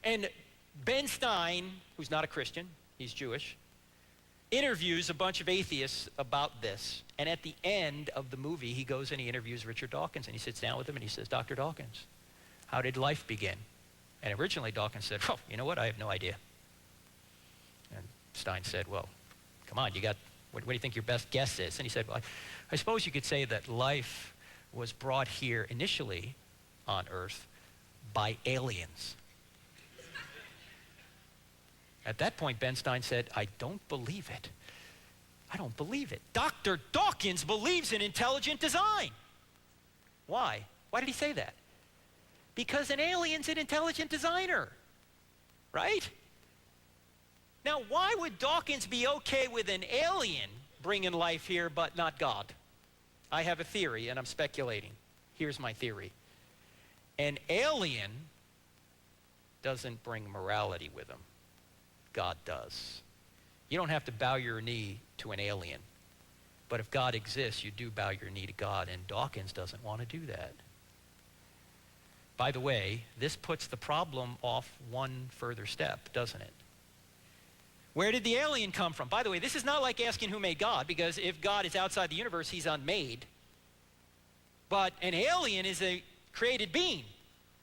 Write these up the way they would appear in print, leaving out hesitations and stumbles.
And Ben Stein, who's not a Christian, he's Jewish, interviews a bunch of atheists about this. And at the end of the movie, he goes and he interviews Richard Dawkins, and he sits down with him and he says, Dr. Dawkins, how did life begin? And originally Dawkins said, oh, you know what, I have no idea. And Stein said, well, come on, what do you think your best guess is? And he said, well, I suppose you could say that life was brought here initially on Earth by aliens. At that point, Ben Stein said, I don't believe it. I don't believe it. Dr. Dawkins believes in intelligent design. Why? Why did he say that? Because an alien's an intelligent designer, right? Now, why would Dawkins be okay with an alien bringing life here but not God? I have a theory, and I'm speculating. Here's my theory. An alien doesn't bring morality with him. God does. You don't have to bow your knee to an alien. But if God exists, you do bow your knee to God, and Dawkins doesn't want to do that. By the way, this puts the problem off one further step, doesn't it? Where did the alien come from? By the way, this is not like asking who made God, because if God is outside the universe, he's unmade. But an alien is a created being.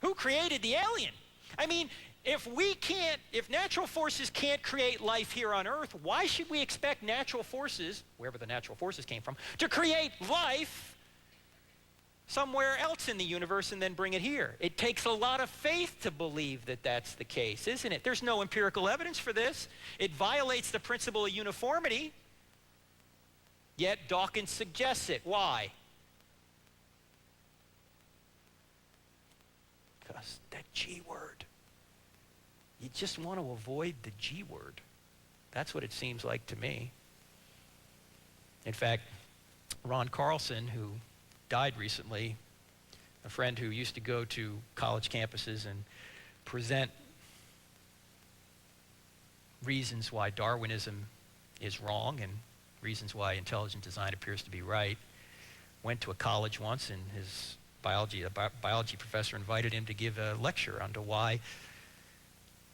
Who created the alien? I mean, if natural forces can't create life here on Earth, why should we expect natural forces, wherever the natural forces came from, to create life somewhere else in the universe and then bring it here? It takes a lot of faith to believe that that's the case, isn't it? There's no empirical evidence for this. It violates the principle of uniformity, yet Dawkins suggests it. Why? Because that G word. You just want to avoid the G word. That's what it seems like to me. In fact, Ron Carlson, who died recently, a friend who used to go to college campuses and present reasons why Darwinism is wrong and reasons why intelligent design appears to be right, went to a college once, and his biology professor invited him to give a lecture on why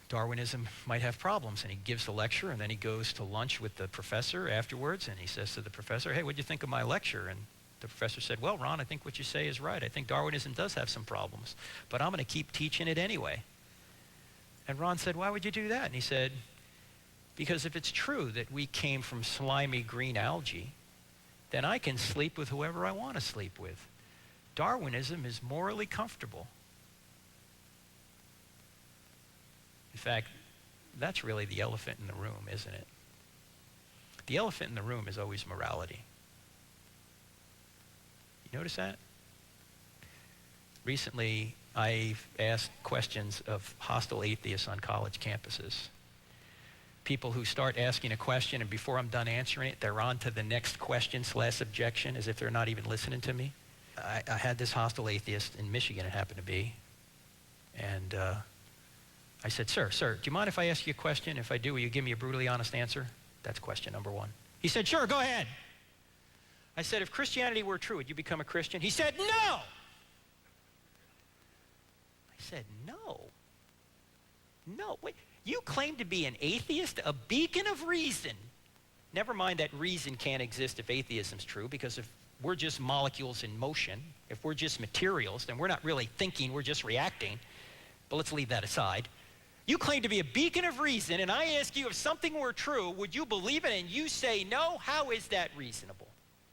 Darwinism might have problems. And he gives the lecture, and then he goes to lunch with the professor afterwards, and he says to the professor, hey, what'd you think of my lecture? And the professor said, well, Ron, I think what you say is right. I think Darwinism does have some problems, but I'm going to keep teaching it anyway. And Ron said, why would you do that? And he said, because if it's true that we came from slimy green algae, then I can sleep with whoever I want to sleep with. Darwinism is morally comfortable. In fact, that's really the elephant in the room, isn't it? The elephant in the room is always morality. You notice that? Recently, I've asked questions of hostile atheists on college campuses. People who start asking a question, and before I'm done answering it, they're on to the next question/objection, as if they're not even listening to me. I had this hostile atheist in Michigan, it happened to be, and I said, sir, do you mind if I ask you a question? If I do, will you give me a brutally honest answer? That's question number one. He said, sure, go ahead. I said, if Christianity were true, would you become a Christian? He said, no! I said, no. No, wait, you claim to be an atheist, a beacon of reason. Never mind that reason can't exist if atheism's true, because if we're just molecules in motion, if we're just materials, then we're not really thinking, we're just reacting. But let's leave that aside. You claim to be a beacon of reason, and I ask you, if something were true, would you believe it? And you say no? How is that reasonable?